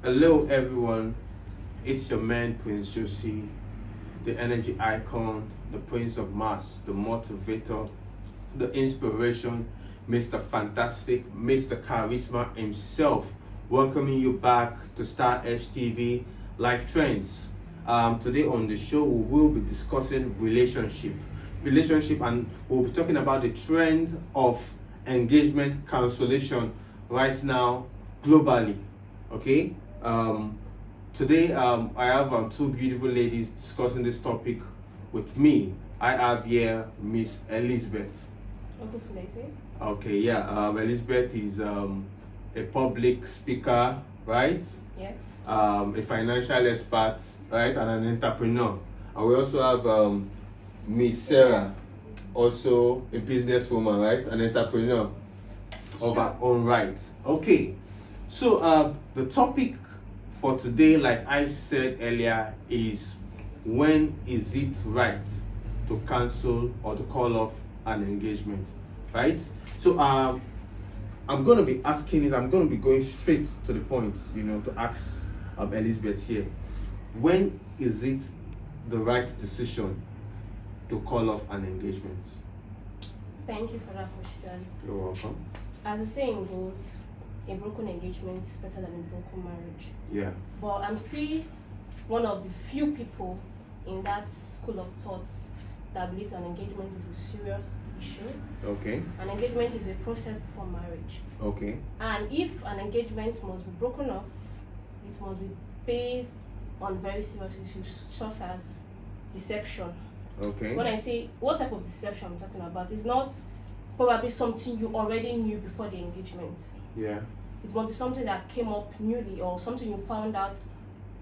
Hello everyone, it's your man Prince Josie, the energy icon, the Prince of Mass, the motivator, the inspiration, Mr. Fantastic, Mr. Charisma himself, welcoming you back to Star HTV Life Trends. Today on the show we will be discussing relationship, and we'll be talking about the trend of engagement cancellation right now globally. Okay. Today I have two beautiful ladies discussing this topic with me. I have here Miss Elizabeth. Okay, yeah. Elizabeth is a public speaker, right? Yes. A financial expert, right, and an entrepreneur. And we also have Miss Sarah, also a businesswoman, right, an entrepreneur of her own right. Okay, so the topic for today, like I said earlier, is when is it right to cancel or to call off an engagement, right? So I'm going to be asking it, I'm going to be going straight to the point, to ask Elizabeth here. When is it the right decision to call off an engagement? Thank you for that question. You're welcome. As the saying goes, a broken engagement is better than a broken marriage. Yeah. But I'm still one of the few people in that school of thoughts that believes an engagement is a serious issue. Okay. An engagement is a process before marriage. Okay. And if an engagement must be broken off, it must be based on very serious issues such as deception. Okay. When I say what type of deception I'm talking about, it's not probably something you already knew before the engagement. Yeah. It must be something that came up newly or something you found out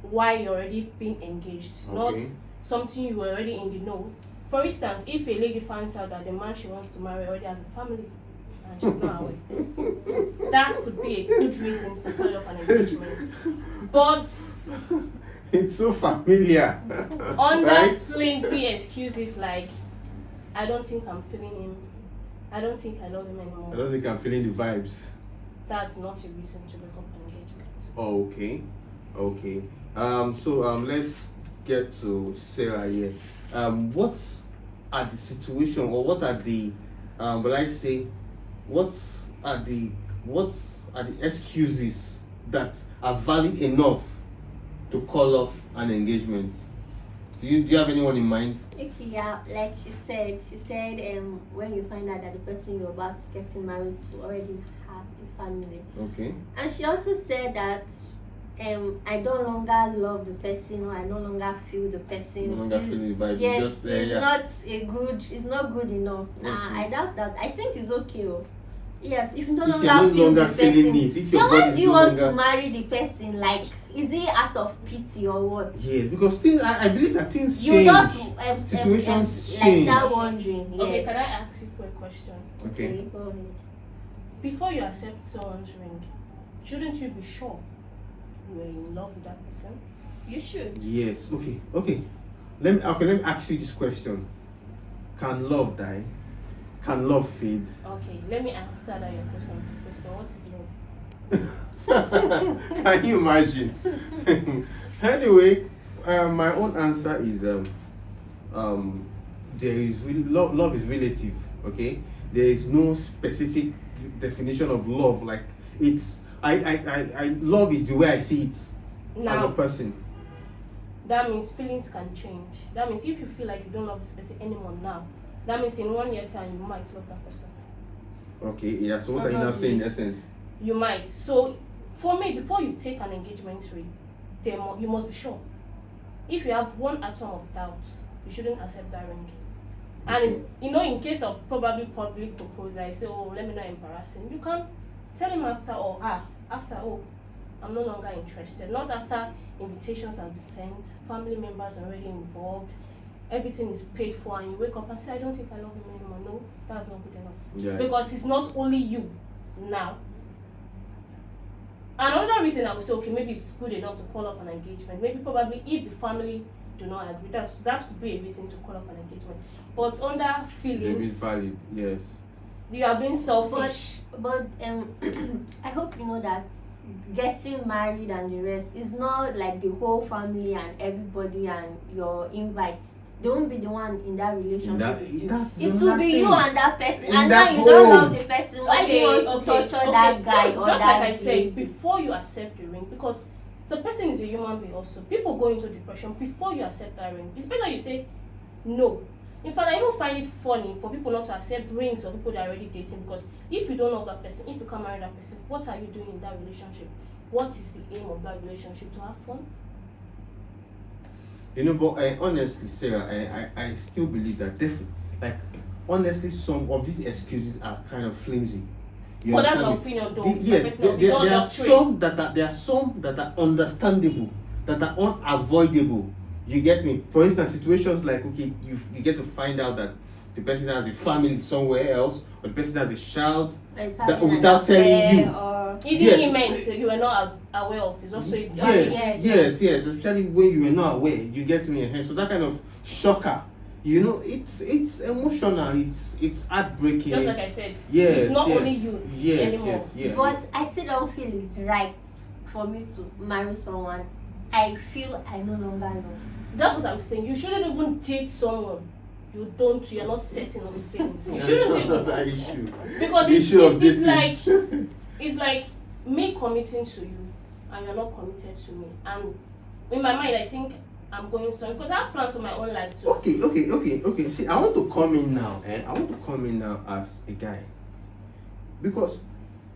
while you're already being engaged, not something you were already in the know. For instance, if a lady finds out that the man she wants to marry already has a family and she's not aware, that could be a good reason for calling off an engagement. But it's so familiar. Under right? flimsy excuses like, I don't think I'm feeling him, I don't think I love him anymore. I don't think I'm feeling the vibes. That's not a reason to break up an engagement. Oh, okay. So let's get to Sarah here. What are the situation, or what are the what are the excuses that are valid enough to call off an engagement? Do you have anyone in mind? Okay, yeah, like she said, when you find out that the person you're about to get married to already have a family. Okay. And she also said that I no longer love the person, or I no longer feel the person. No longer feel the vibe. Yes, just, it's not good enough. I doubt that. I think it's okay. Yes, if you no if longer you're no feel longer the feeling person, it, if your then body why is do you no want longer... to marry the person? Like, is it out of pity or what? Yeah, because things, I believe that things You change. just Situations like change. that wondering. Yes. Okay, can I ask you a question? Okay. Go ahead. Before you accept someone's ring, shouldn't you be sure you are in love with that person? You should. Yes. Okay. Let me ask you this question. Can love die? Can love fade? Okay, let me answer that your question. What is love? Can you imagine? Anyway, my own answer is there is really love is relative. Okay, there is no specific definition of love. Like it's I love is the way I see it as a person. That means feelings can change. That means if you feel like you don't love this person anymore now, that means in 1 year time you might love that person. Okay, yeah. So what are you now saying in essence? You might. So for me, before you take an engagement ring, you must be sure. If you have one atom of doubt, you shouldn't accept that ring. And in case of probably public proposal, you say, oh, let me not embarrass him. You can tell him after, I'm no longer interested. Not after invitations have been sent, family members are already involved, everything is paid for, and you wake up and say, I don't think I love him anymore. No, that's not good enough. Yes. Because it's not only you now. Another reason I would say, okay, maybe it's good enough to call off an engagement. Maybe probably if the family do not agree, that could be a reason to call off an engagement. But under feelings, Maybe it's valid, yes. You are being selfish. But I hope you know that getting married and the rest, it's not like the whole family and everybody and your invite. They won't be the one in that relationship with you. It will be you and that person, and now you don't love the person. Why do you want to torture that guy or just that like I said, lady? before you accept the ring, because the person is a human being also. People go into depression before you accept that ring. It's better you say no. In fact, I don't find it funny for people not to accept rings of people that are already dating, because if you don't love that person, if you can't marry that person, what are you doing in that relationship? What is the aim of that relationship? To have fun? You know, but honestly, Sarah, I still believe that definitely, like, honestly, some of these excuses are kind of flimsy. You Well, that's understand my me? opinion, though. Yes, there are some that are understandable, that are unavoidable. You get me? For instance, situations like, okay, you get to find out that the person has a family somewhere else, or the person has a child, that without telling you. Or Even he meant you were not aware of. It's also Yes. Especially when you were not aware. You get me? So that kind of shocker, you know, it's emotional. It's heartbreaking. Just like I said, yes, it's not only you anymore. Yes. But I still don't feel it's right for me to marry someone I feel I no longer love. That's what I'm saying. You shouldn't even date someone you're not certain on the feelings. You shouldn't even, that issue. because it's like me committing to you and you're not committed to me. And in my mind, I think I'm going somewhere because I have plans for my own life too. Okay. See, I want to come in now, I want to come in now as a guy, because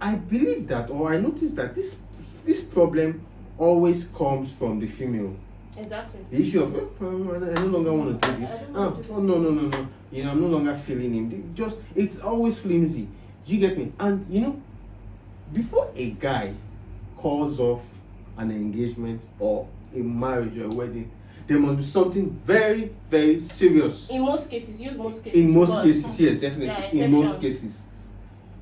I believe that, or I noticed that this problem always comes from the female. Exactly. The issue of I no longer want to do this. Oh no. You know, I'm no longer feeling him. It's always flimsy. You get me? And you know, before a guy calls off an engagement or a marriage or a wedding, there must be something very, very serious. In most cases, use most cases. In most cases, yes, definitely. Yeah, in most cases.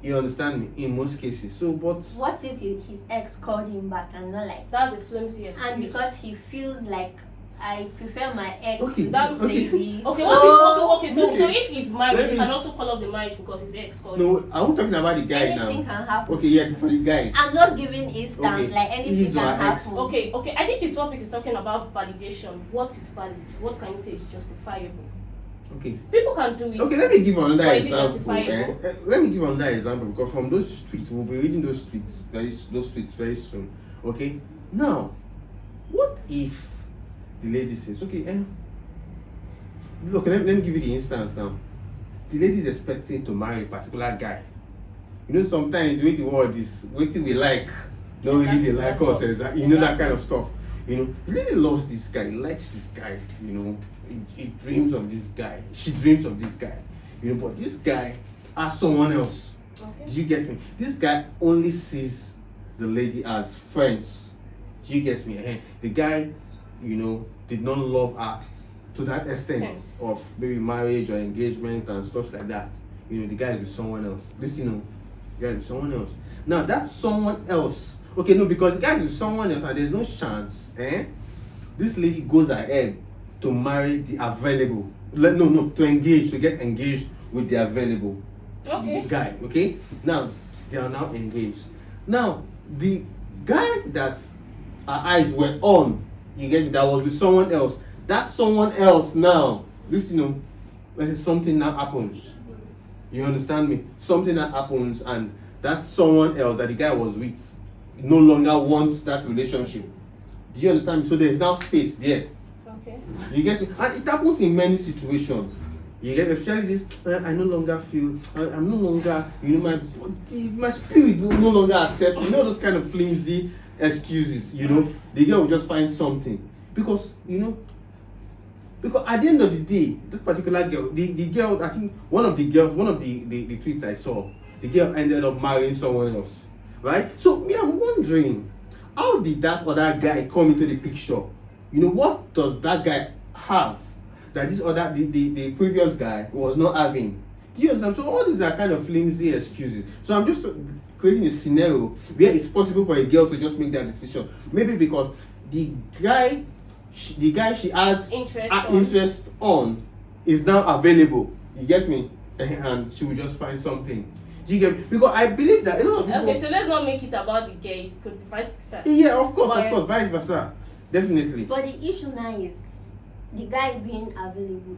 You understand me? In most cases. So, but what if his ex called him back and not like that's a flimsy excuse. And because he feels like I prefer my ex Okay, to that lady. So if he's married, he can also call off the marriage because his ex called him. No, I'm talking about the guy now. Anything can happen. Okay, yeah, for the guy. I'm not giving instance, like anything can happen. Okay. I think the topic is talking about validation. What is valid? What can you say is justifiable? Okay. People can do it. Okay, let me give another Or is it example. justifiable? Let me give another example, because from those streets, we'll be reading those streets very soon. Okay. Now, what if the lady says, okay, look, let me give you the instance now. The lady is expecting to marry a particular guy. You know, sometimes wait the word is waiting we like. No, really they like us. You know, that kind of stuff. You know, the lady loves this guy, likes this guy, you know. He dreams of this guy. She dreams of this guy. You know, but this guy has someone else. Okay. Do you get me? This guy only sees the lady as friends. Do you get me? The guy, you know, did not love her to that extent of maybe marriage or engagement and stuff like that. You know, the guy is with someone else. Listen, the guy is with someone else. Now that's someone else. Okay, no, because the guy is with someone else and there's no chance, this lady goes ahead to marry the available. To get engaged with the available guy. Okay, now they are now engaged. Now the guy that her eyes were on, you get me, that was with someone else. That someone else now, let's say something now happens. You understand me? Something that happens, and that someone else that the guy was with no longer wants that relationship. Do you understand me? So there is now space there. Okay. You get me? And it happens in many situations. You get me? Especially this, I no longer feel, I'm no longer, you know, my spirit will no longer accept, you know, those kind of flimsy excuses, you know. The girl will just find something. Because at the end of the day, that particular girl, the girl, I think one of the tweets I saw, the girl ended up marrying someone else. Right? So me, I'm wondering, how did that other guy come into the picture? You know, what does that guy have that this other the previous guy was not having? Do you understand? So all these are kind of flimsy excuses. So I'm just creating a scenario where it's possible for a girl to just make that decision. Maybe because the guy she has interest on is now available. You get me? And she will just find something. Do you get me? Because I believe that a lot of people. Okay, so let's not make it about the girl. It could be vice versa. Yeah, of course, vice versa, definitely. But the issue now is the guy being available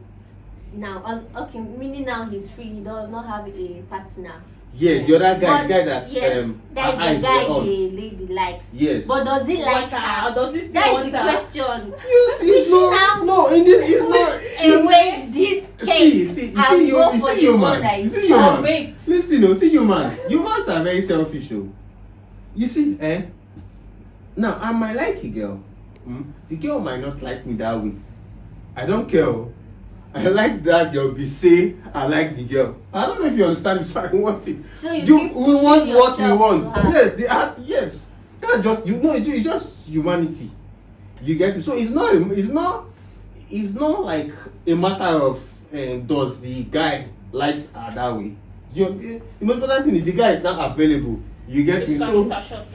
now. Okay, meaning now he's free. He does not have a partner. Yes, the other guy that that is the guy the lady likes. Yes. But does he like her? Or does he still That want is the her? question. It's no, in this it's not. Away this case. See, humans. You see humans. Wait. Listen, see humans. Humans are very selfish, though. You see, Now I might like a girl. The girl might not like me that way. I don't care. I like that girl. Say I like the girl. I don't know if you understand me, so I want it. So we want what we want. Yes, the art. Yes, that's just it's just humanity. You get me? So it's not like a matter of does the guy likes her that way. The most important thing is the guy is not available. You get me? So you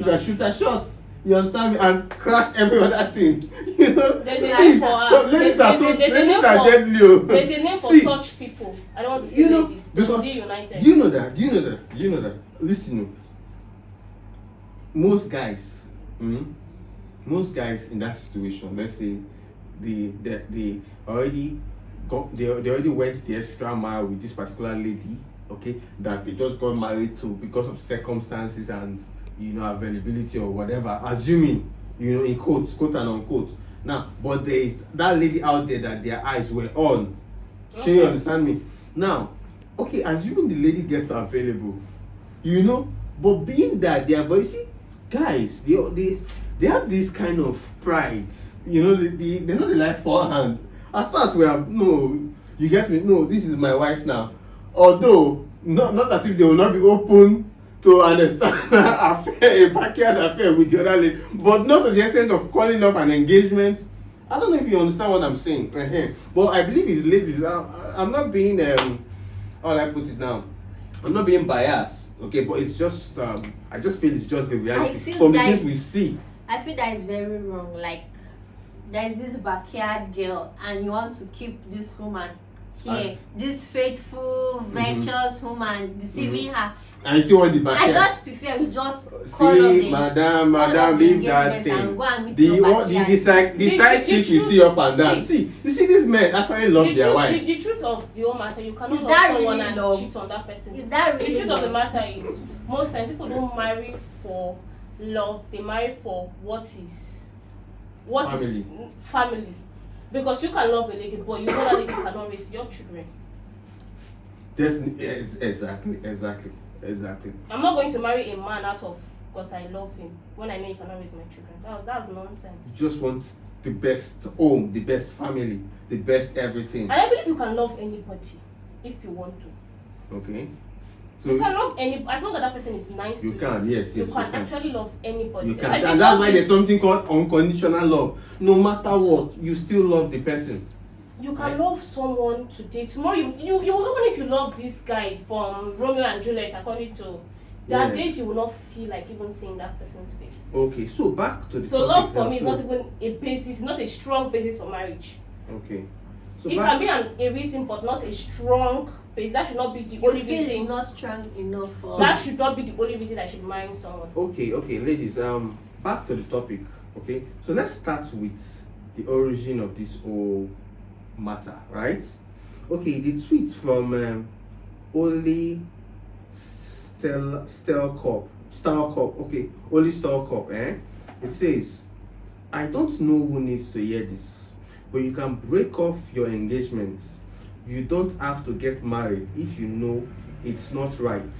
can shoot her shots. You understand me? And crash every other thing. You know? There's a name for her. Ladies are deadly. There's a name for such people. I don't want to say ladies. Because United. Do you know that? Listen, most guys in that situation, let's say they already went the extra mile with this particular lady, okay, that they just got married to because of circumstances and availability or whatever, assuming, in quotes, quote and unquote. Now, but there is that lady out there that their eyes were on. Okay. Sure, you understand me? Now, okay, assuming the lady gets available, but being that they are, but you see, guys, they have this kind of pride. They know they like forehand. As far as we have, you get me? No, this is my wife now. Although, not as if they will not be open to understand a backyard affair with the other lady, but not to the extent of calling off an engagement. I don't know if you understand what I'm saying. But I believe it's ladies. I'm not being how do I put it now? I'm not being biased, okay? But it's just I just feel it's just the reality from the things we see. I feel that is very wrong. Like there's this backyard girl, and you want to keep this woman here, this faithful, virtuous woman, deceiving her. And you still want the backyard. I just prefer you just call up madam, leave that thing. The side chick you see up and down. See, you see these men actually love their wives. The truth of the whole matter, you cannot love someone and cheat on that person. Is that really the truth of the matter is, most times people don't marry for love, they marry for what is family. Because you can love a lady, but you know that lady cannot raise your children. Definitely, exactly. I'm not going to marry a man out of because I love him when I know he cannot raise my children. That's nonsense. You just want the best home, the best family, the best everything. And I believe you can love anybody if you want to. Okay. So you can love any, as long as that person is nice to you. You can, yes. You can actually love anybody. You can, and that's why there's something called unconditional love. No matter what, you still love the person. You can love someone today. Tomorrow, you even if you love this guy from Romeo and Juliet, according to there are days you will not feel like even seeing that person's face. Okay, so back to the so love for me is not even a basis, not a strong basis for marriage. Okay. So it can be a reason, but not a strong basis. That should not be the only reason. It's not strong enough for. That should not be the only reason I should marry someone. Okay, ladies. Back to the topic. Okay, so let's start with the origin of this whole matter, right? Okay, the tweet from Oli Stelkop. Okay, Oli Stelkop. It says, "I don't know who needs to hear this, but you can break off your engagements. You don't have to get married if you know it's not right.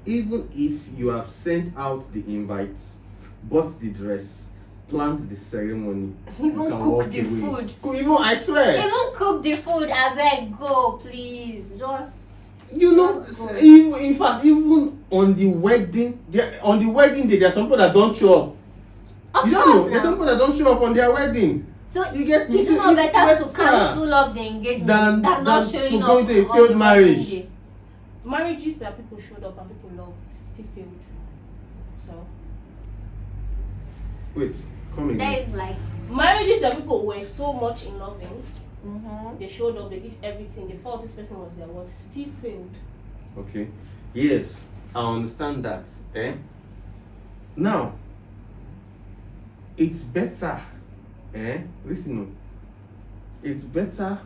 Even if you have sent out the invites, bought the dress, planned the ceremony, even cook the food. I swear. Even cook the food. I beg, go please. Just. In fact, even on the wedding day, there are some people that don't show up. Of you course, don't know. There's some people that don't show up on their wedding. So you get me? It's not better to cancel up the engagement than not showing up going to a failed marriage. Marriages that people showed up and people loved still failed. So wait, come again. That is like marriages that people were so much in love in. Mm-hmm. They showed up, they did everything. They thought this person was their what, still failed. Okay. Yes, I understand that. Now, it's better. Listen, no. It's better.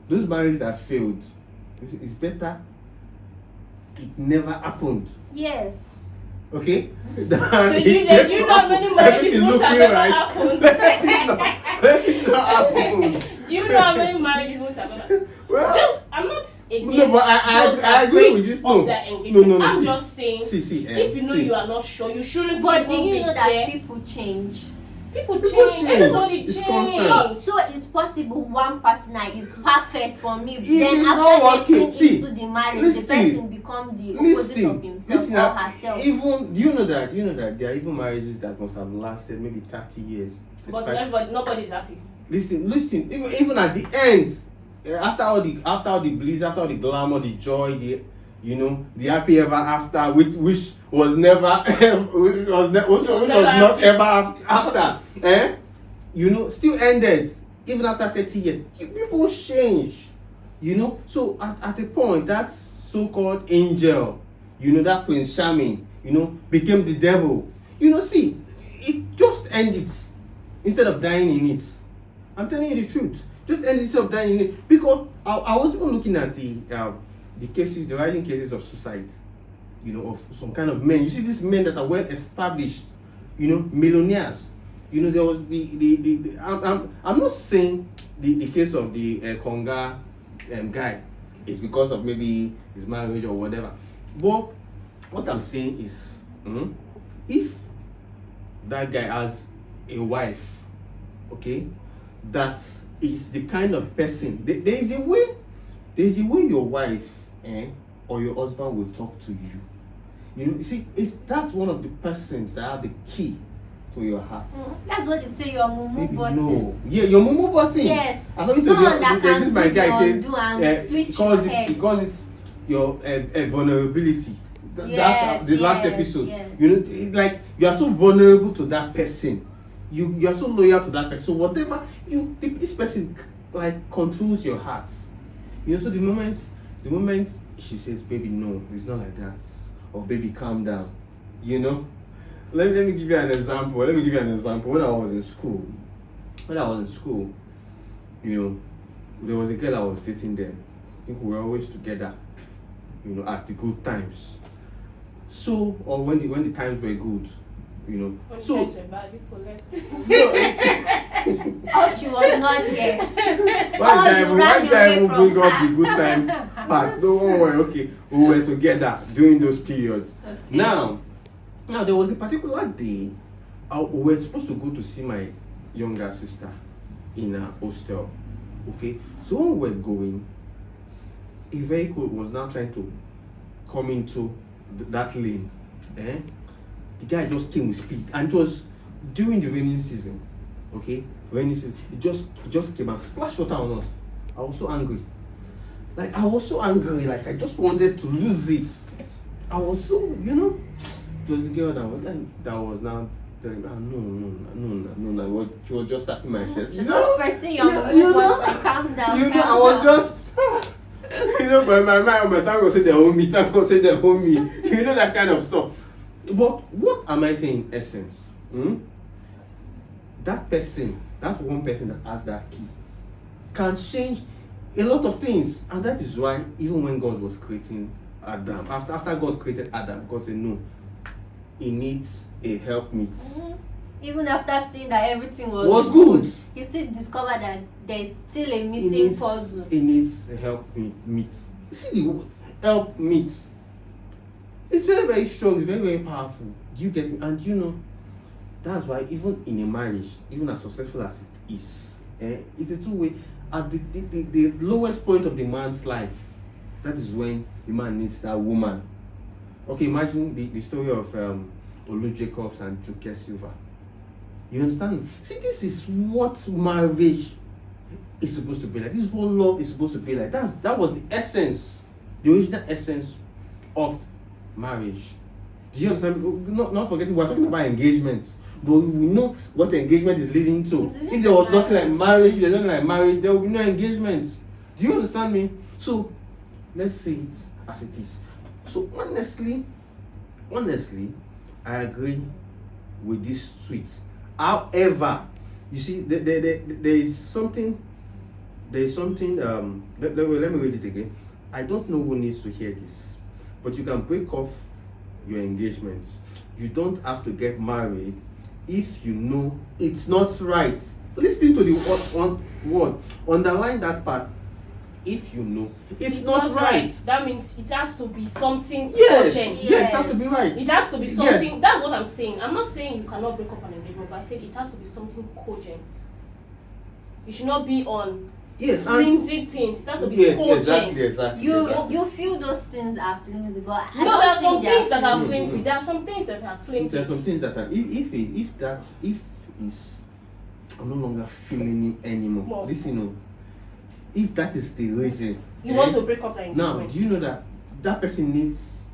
Those marriages that failed. It's better. It never happened. Yes. Okay. Do you know how many marriages won't have ever happened? Let it not happen. Do you know how many marriages won't have ever? Well, I'm not against. no, but I agree with this. No, no. I'm See, just saying. See, if you know you are not sure, you shouldn't. But do even you be know that there. people change? People People change. change. Everybody It's change. constant. So it's possible one partner is perfect for me. It Then is not after working. getting See, into the marriage, listen. the person become the opposite of himself or herself. Even do you know that there are even marriages that must have lasted maybe 30 years. But 35. nobody's happy. Listen. Even at the end, after all the bliss, after all the glamour, the joy, the happy ever after, which was never which was not ever after. Still ended even after 30 years. People change. So at a point, that so-called angel, that Prince Charming, became the devil. See, it just ended instead of dying in it. I'm telling you the truth. Just end instead of dying in it. Because I was even looking at the cases, the rising cases of suicide, of some kind of men. You see these men that are well established, millionaires. There was I'm not saying the case of the Konga guy is because of maybe his marriage or whatever. But what I'm saying is, if that guy has a wife, okay, that is the kind of person, there is a way your wife or your husband will talk to you. You see, that's one of the persons that are the key to your heart. That's what they say, your mumu button. No. Yeah, your mumu button. Yes. I know Someone that can my guy says, do and switch your head. he calls it your vulnerability. Yes, The last yes, episode. yes. Like you are so vulnerable to that person. You are so loyal to that person. So whatever this person like controls your heart. So the moment she says, "Baby, no, it's not like that," or "Baby, calm down," Let me give you an example. When I was in school, there was a girl I was dating then. I think we were always together, at the good times. So, or when the times were good, When So, times were bad, people left. Oh, she was not there. One you ran time away we from bring up her. the good time part. Don't worry, okay. We were together during those periods. Okay. Now there was a particular day we were supposed to go to see my younger sister in a hostel. Okay, so when we were going, a vehicle was now trying to come into that lane. The guy just came with speed, and it was during the raining season. Okay, raining season. It just came and splashed water on us. I was so angry. Like I just wanted to lose it. I was so, it was the girl that was now telling me, no. She was just tapping my chest. She was pressing your butt. Calm down. I was just, but my mind, my time will say they hold me, that kind of stuff. But what am I saying in essence? That one person that has that key, can change a lot of things. And that is why even when God was creating Adam, after God created Adam, God said no, he needs a helpmeet. Even after seeing that everything was good, he still discovered that there's still a missing puzzle. He needs a helpmeet. See the helpmeet. It's very, very strong, it's very, very powerful. Do you get me? And that's why even in a marriage, even as successful as it is, it's a two-way. At the lowest point of the man's life, that is when the man needs that woman. Okay, imagine the story of Olu Jacobs and Juke Silva. You understand? See, this is what marriage is supposed to be like. This is what love is supposed to be like. That was the essence, the original essence of marriage. Do you understand? Not forgetting, we're talking about engagements, but we know what the engagement is leading to. If there was nothing like marriage, if there's nothing like marriage, there will be no engagement. Do you understand me? So let's say it as it is. So honestly, I agree with this tweet. However, you see, there is something. Let me read it again. I don't know who needs to hear this, but you can break off your engagements. You don't have to get married if you know it's not right. Listen to the word. Underline that part. If you know it's not right. That means it has to be something Yes, urgent. yes, it has to be right. It has to be something. Yes. That's what I'm saying. I'm not saying you cannot break up an engagement, but I said it has to be something cogent. You should not be on flimsy things. It has to be cogent. Exactly. You feel those things are flimsy, but I No, don't there are think some they are things that are flimsy. flimsy. There are some things that are flimsy. There are some things that are if is I'm no longer feeling it anymore. More. Listen, if that is the reason You want to break up the engagement. now, do you know that person needs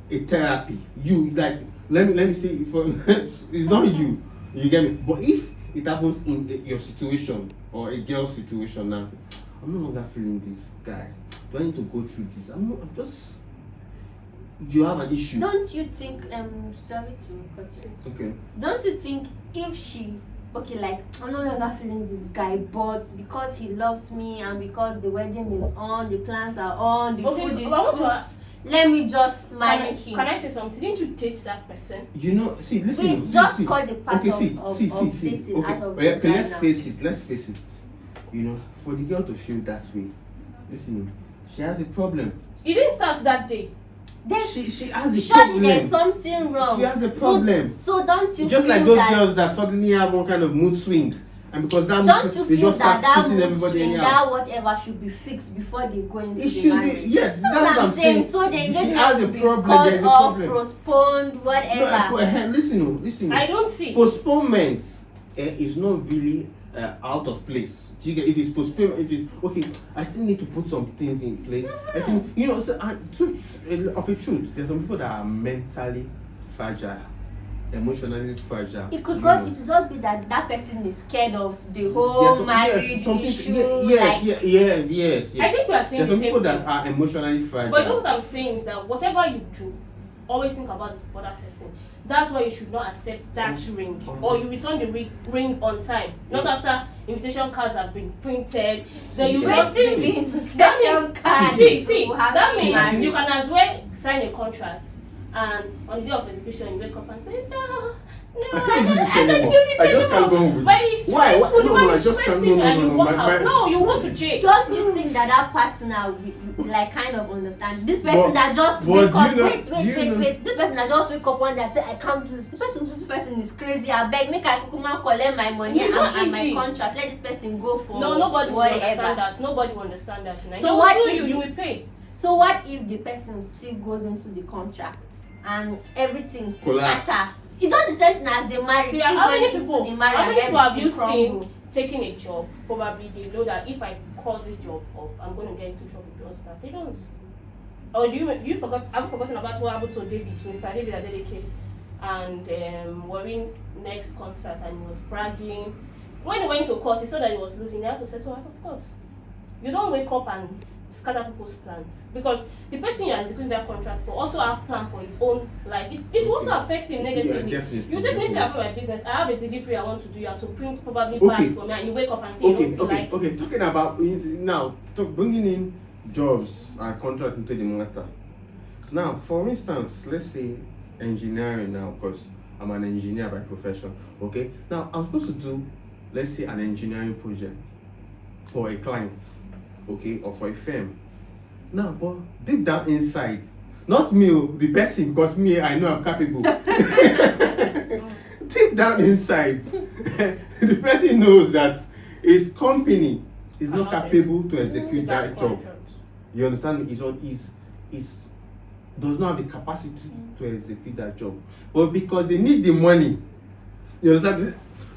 a therapy? You like let me say for it's not you. You get me? But if it happens in your situation or a girl's situation now, I'm no longer feeling this guy. Do I need to go through this? I'm just. You have an issue. Don't you think? Sorry to cut you. Okay. Don't you think if she, okay, like I'm no longer feeling this guy, but because he loves me and because the wedding is on, the plans are on, the food is cooked, let me just marry him. Can I say something? Didn't you date that person? You know, see, listen. Wait, just call the part okay, of dating okay. out of Okay, this right let's now. face it. You know, for the girl to feel that way, listen, she has a problem. You didn't start that day. Then She has a surely problem. there's something wrong. She has a problem. So don't you Just feel like those that, girls that suddenly have one kind of mood swing, and because that don't mood you swing, they feel just start that treating mood everybody swing, anyhow. that whatever should be fixed before they go into It the should marriage? be, yes, That's that's what I'm saying. So the She engagement has a will be problem, cut there's a off, problem. postponed, whatever. No, listen. I don't see. Postponement is not really out of place. Do you get? If it's postponement, if it's okay, I still need to put some things in place. I think so, of a truth, there's some people that are mentally fragile, emotionally fragile. It could you know. it could just be that person is scared of the Yes, whole marriage something. issue. Yes. I think we are saying There's the some same people thing. that are emotionally fragile. But what I'm saying is that whatever you do, always think about this other person. That's why you should not accept that ring, or you return the ring on time, not after invitation cards have been printed. Then you just Receiving invitation card. see, to have that a means marriage. you can as well sign a contract, and on the day of execution you wake up and say no, I can't do this I don't anymore. do this I just anymore. can't go on with But this. it's Why? stressful. No, When I it's just can't. stressing and you walk out. my- No, you go to jail. Don't you think that partner will like kind of understand this person But- that just but wake do up? you know- Wait. do you know- This person that just wake up one day and say I can't do this person is crazy. I beg make I kukuma collect my money It's not and my easy. contract. Let this person go for No, nobody will understand whatever. that. Nobody will understand that tonight. So So what what if you you- will pay? So what if the person still goes into the contract and everything Collapse. scatter? It's not the same thing as the marriage. See, Still how going many into people? the marriage How many and people have you everything crumble. seen taking a job? Probably they know that if I call this job off, I'm going to get into trouble because that they don't. Or do you forgot? Have you forgotten about what happened to David, Mr. David Adeleke, and Warren next concert, and he was bragging. When he went to court, he saw that he was losing. He had to settle out of court. You don't wake up and scatter people's plans, because the person you're executing that contract for also have plan for his own life. It will also affects him negatively. definitely, You definitely definitely. have my business. I have a delivery I want to do. You have to print probably Okay. bags for me, and you wake up and say you don't feel like. Okay. Talking about now, bringing in jobs and contract into the matter. Now, for instance, let's say engineering now, because I'm an engineer by profession. Okay. Now, I'm supposed to do, let's say, an engineering project for a client, okay, or for a firm. Now, but deep down inside, not me, the person, because me, I know I'm capable. Deep down inside, the person knows that his company is not capable to execute that job. contract. You understand me? Is does not have the capacity to execute that job. But because they need the money, you understand?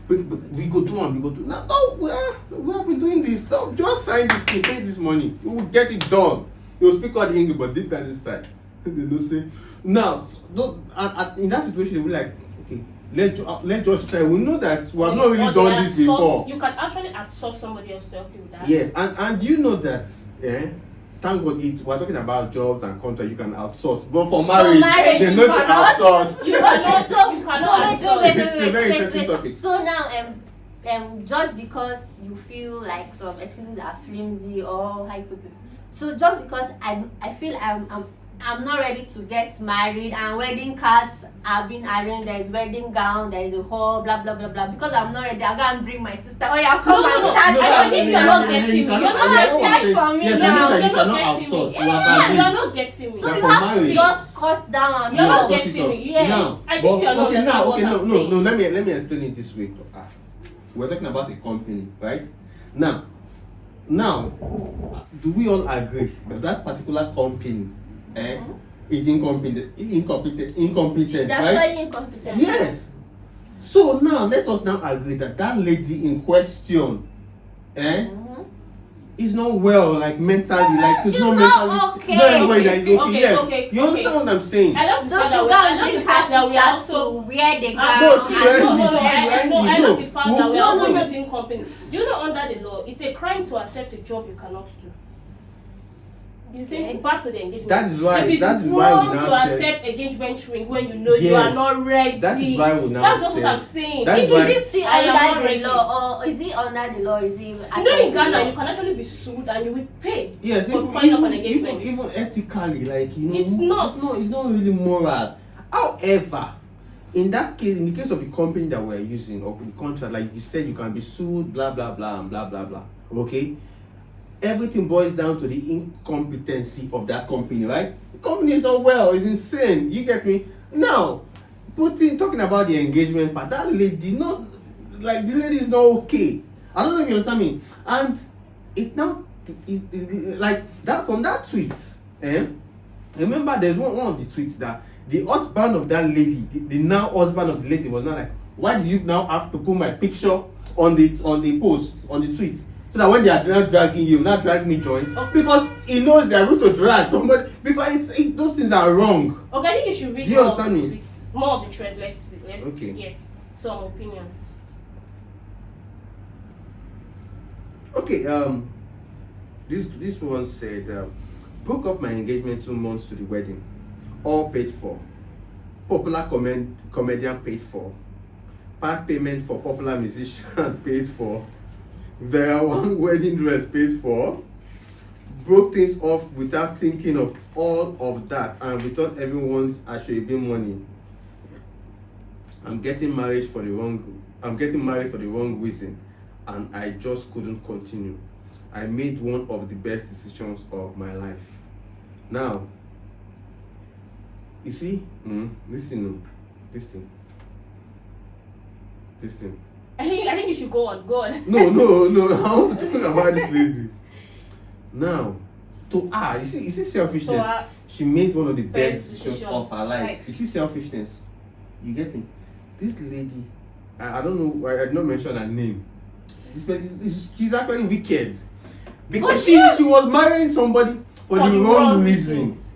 We go do one, we go do. No, we have been doing this. No, just sign this thing, pay this money. You will get it done. You will speak out the English, but deep down inside, they don't say. Now, in that situation, they will like, okay, let's just try. We know that we have not really Or done they this outsource- before. You can actually outsource somebody else to help you with that. Yes, and do you know that thank God we're talking about jobs and contract you can outsource. But for marriage, there's you no cannot. outsource. You cannot. So You cannot. It's a very interesting topic. wait. So now, just because you feel like some excuses are flimsy or how you put it, so just because I feel I'm not ready to get married and wedding cards have been arranged, there is wedding gown, there is a hall, blah blah blah blah, because I'm not ready, I'll go and bring my sister. Oh yeah, come and start. I think you're not getting me. You're not getting for me now. You're not getting me. Yeah, you're not getting me. So Yeah, you for have to marriage. just cut down on You're not me. getting me. Yes. Now, I think you're not okay, understanding now, okay, what I'm no, saying. let me explain it this way. We're talking about a company, right? Now, do we all agree that particular company, is incompetent, Definitely right? incompetent. Yes. So now let us now agree that lady in question, is not well, like mentally, like it's She's not not mentally. okay. Not everybody that is okay. Okay, Yes. okay, You understand what I'm saying? I love the So fact she that we got I love bring the her fact that we sister also to wear the Ah, gown. no, she and ready, go she wear- ready. I No. love the fact that we No, are no, all no. within company. Do you know under the law, it's a crime to accept a job you cannot do. It's the same back to the engagement. That is why. It is That is why wrong we to now said. accept engagement ring when you know you Yes. are not ready. That is why we now That's just said. what I'm saying. That is If why- Is it still I am not under the ready. law, or is it under the law? Is it? You know in Ghana you can actually be sued and you will pay Yes, for calling up an even engagement. even ethically, like It's not. It's not really moral. However, in that case, in the case of the company that we're using or the contract, like you said, you can be sued, blah blah blah, and blah blah blah. Okay, everything boils down to the incompetency of that company, right? The company is not well, it's insane. You get me? Now, talking about the engagement part, that lady not like the lady is not okay. I don't know if you understand me. And it now is like that from that tweet. Remember, there's one of the tweets that the husband of that lady, the now husband of the lady, was not like, why do you now have to put my picture on the post, on the tweet, so that when they are not dragging you, not drag me join, because he knows they are going to drag somebody, because those things are wrong. Okay, I think you should read Do you more of the understand me? tweets, more of the thread. Let's Okay. hear some opinions. Okay, this one said, broke up my engagement 2 months to the wedding, all paid for. Popular comedian paid for. Part payment for popular musician paid for. Vera one wedding dress paid for. Broke things off without thinking of all of that and returned everyone's Ashwebi money. I'm getting married for the wrong reason, and I just couldn't continue. I made one of the best decisions of my life. Now, you see, listen, this thing. I think you should go on. No, I want to talk about this lady. Now, to her, you see selfishness. So, she made one of the best best decisions decision of her life. life. You see selfishness. You get me? This lady, I don't know, I did not mention her name. She's actually wicked. Because she was marrying somebody for the wrong reasons.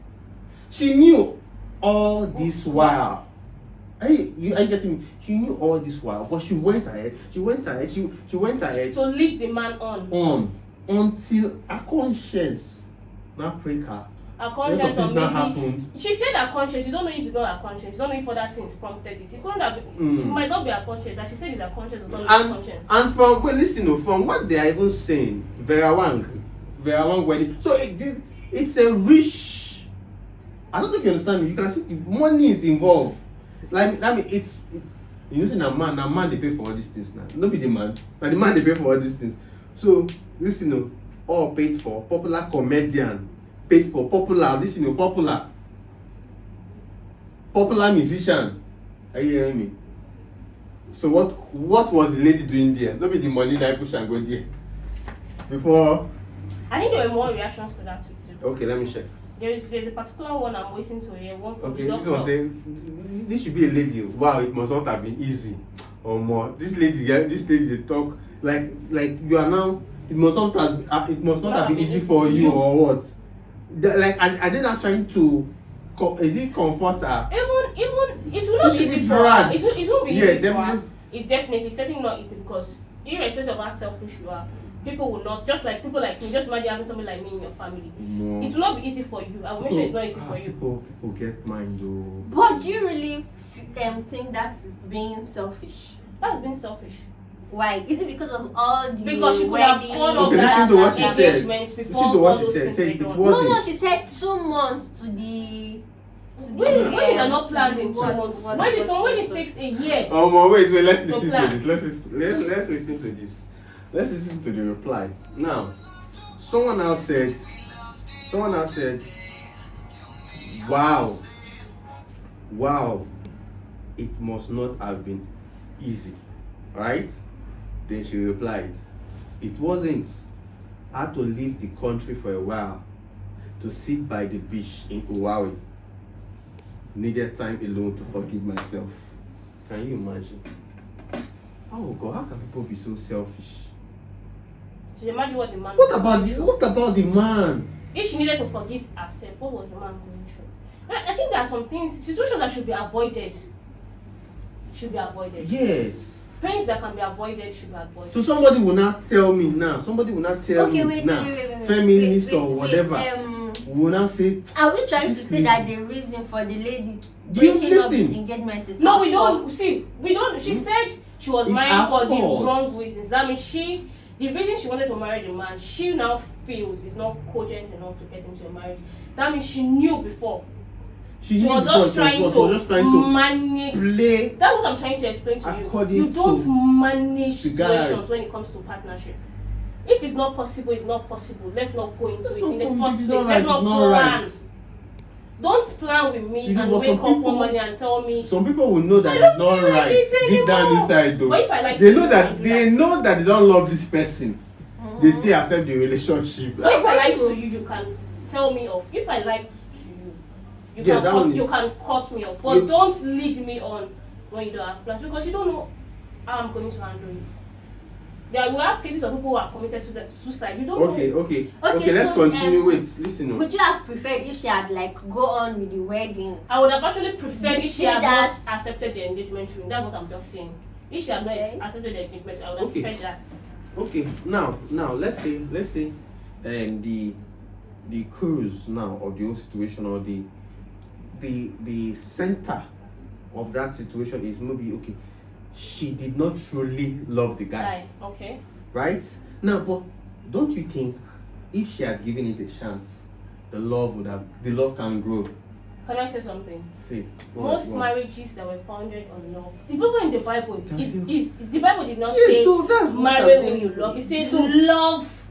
She knew all this while. Are you getting me? She knew all this while, but she went ahead to lead the man on. Until her conscience now prick her. Her conscience, or now maybe happened. she said her conscience. You don't know if it's not her conscience. You don't know if other things prompted it. It might not be her conscience. That she said it's her conscience, or not her conscience. And from what they are even saying, Vera Wang wedding. So it's a rich. I don't know if you understand me. You can see the money is involved. Like I mean, you know, say a man they pay for all these things now. Not be the man, but the man they pay for all these things. So all paid for. Popular comedian paid for. Popular musician. Are you hearing me? So what was the lady doing there? Not be the money that I push and go there. Before. I think there were more reactions to that tweet too. Okay, let me check. There's a particular one I'm waiting to hear. One from Okay, the this doctor. one says this should be a lady. Wow, it must not have been easy or more. This lady they talk like you are now. It must not have been easy for you or what? Are they not trying to? Is it comfort her? Even it will not be easy for her. It won't be easy for her. Definitely. It definitely certainly not easy, because irrespective of how selfish you are, people will not, just like people like me, just imagine having somebody like me in your family. No. It will not be easy for you. I will make sure it's not easy for you. People get mine though. But do you really think that is being selfish? That's being selfish. Why? Is it because of all the Because she could have wedding, gone Okay, over listen to what she that said. engagement before Listen to what all she those said. things Say were it done. was- No, she said 2 months to the Weddings are not planned in 2 what- months. what- Weddings takes a year. Wait, let's listen to plan. this. Let's listen to this. Let's listen to the reply. Now, someone else said, wow, it must not have been easy, right? Then she replied, it wasn't. I had to leave the country for a while to sit by the beach in Hawaii. Needed time alone to forgive myself. Can you imagine? Oh God, how can people be so selfish? So imagine what the man. What about the man? If she needed to forgive herself, what was the man going through? I think there are some things, situations that should be avoided. Yes. Pains that can be avoided should be avoided. So somebody will not tell me now. Feminist wait, or whatever. Will not say. Are we trying to This say is- that the reason for the lady Do you breaking up listen? this engagement is No, her we don't. fault? See, we don't. She said she was It's married her for the fault. wrong reasons. That means the reason she wanted to marry the man, she now feels is not cogent enough to get into a marriage. That means she knew before. She knew was before, just trying was to just trying to manage. play. That's what I'm trying to explain to you. According You don't to manage the guy. situations when it comes to partnership. If it's not possible, it's not possible. Let's not go into it in the first place. Let's not plan. Don't plan with me You know, and but wake some up one people- morning and tell me. Some people will know that I don't it's not feel like right. it Deep down anymore. inside though. But if I like They to, know I that do they that. know that they don't love this person. They still accept the relationship. But if I like to you, you can tell me off. If I like to you, Yeah, that one- you can cut me off. But You- don't lead me on when you don't have plans because you don't know how I'm going to handle it. There we have cases of people who have committed suicide. You don't Okay, know. okay. Let's so, continue. Wait, listen. No. Would you have preferred if she had like go on with the wedding? I would have actually preferred if she had not That's- accepted the engagement ring. That's what I'm just saying. If she had not Okay. accepted the engagement, I would have Okay. preferred that. Okay, now let's say the cause now of the whole situation or the center of that situation is maybe okay. She did not truly love the guy, Aye, okay. right? Now, but don't you think if she had given it a chance, the love can grow? Can I say something? See, Most marriages that were founded on love, even in the Bible, Can is you- the Bible did not Yeah, say so that's what marry I'm who saying. you love. It says So- love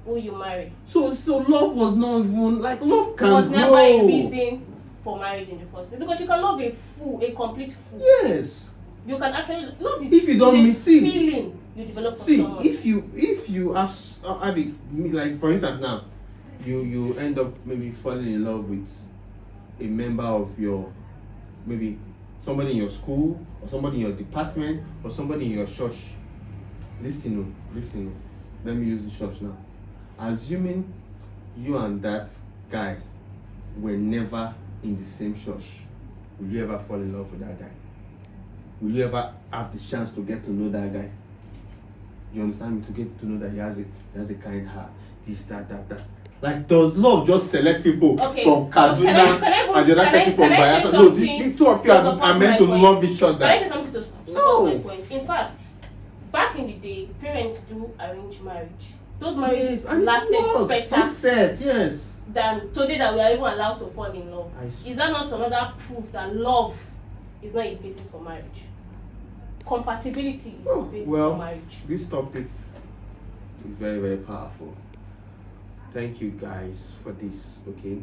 who you marry. So love was not even like love can It was grow. never a reason for marriage in the first place because you can love a complete fool. Yes. You can actually love is If you don't is a meet see, feeling you develop for see someone. if you have like for instance now you end up maybe falling in love with a member of your maybe somebody in your school or somebody in your department or somebody in your church. Listen. Let me use the church now. Assuming you and that guy were never in the same church, will you ever fall in love with that guy? Will you ever have the chance to get to know that guy? You understand me? To get to know that he has a kind heart, this, that. Like, does love just select people Okay. from Kaduna Can I and the other person from say Bayelsa? No, something these two of you to are support meant my to point? love each Can I other. say something to support No. my point? In fact, back in the day, parents do arrange marriage. Those marriages and it lasted works. better So sad, yes. than today that we are even allowed to fall in love. I see. Is that not another proof that love is not a basis for marriage? Compatibility is a basis for marriage. This topic is very, very powerful. Thank you guys for this, okay?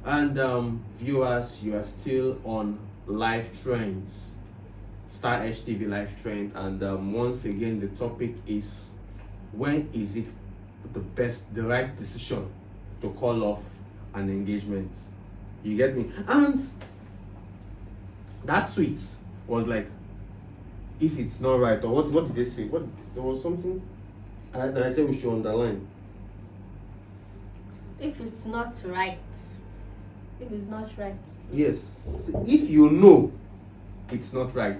And viewers, you are still on Live Trends, Star HTV Live Trend, and once again the topic is, when is it the right decision to call off an engagement? You get me? And that tweet was like, if it's not right, or what did they say? There was something, and I said we should underline. If it's not right. If it's not right. Yes, if you know it's not right,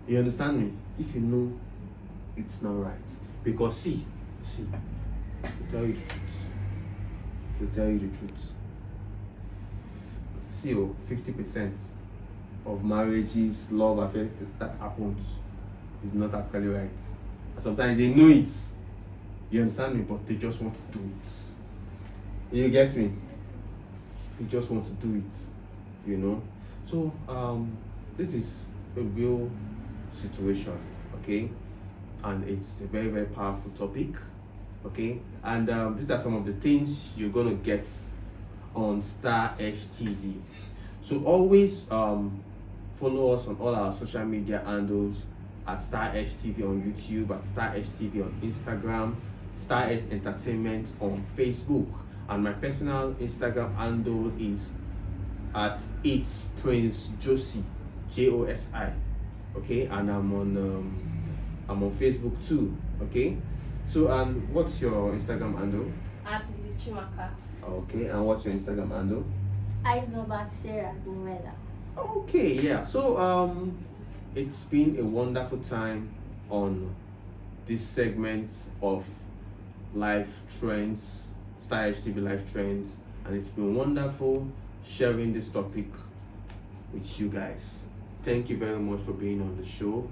you understand me? If you know it's not right, because see, See, to tell you the truth, to tell you the truth, see, 50% of marriages, love affairs that happens is not actually right. And sometimes they know it. You understand me? But they just want to do it. You get me? They just want to do it. You know. So this is a real situation, okay? And it's a very, very powerful topic, okay? And these are some of the things you're gonna get on Star Edge TV. So always follow us on all our social media handles at Star Edge TV on YouTube, at Star Edge TV on Instagram, Star Edge Entertainment on Facebook, and my personal Instagram handle is at It's Prince Josie, Josi. Okay, and I'm on Facebook too. Okay, so and what's your Instagram handle? At Lizzie Chimaka. Okay, and what's your Instagram handle? Aizoba Sarah Nuela. Okay, yeah. So it's been a wonderful time on this segment of life trends, Star Edge TV life trends, and it's been wonderful sharing this topic with you guys. Thank you very much for being on the show.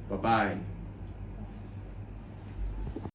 Bye bye.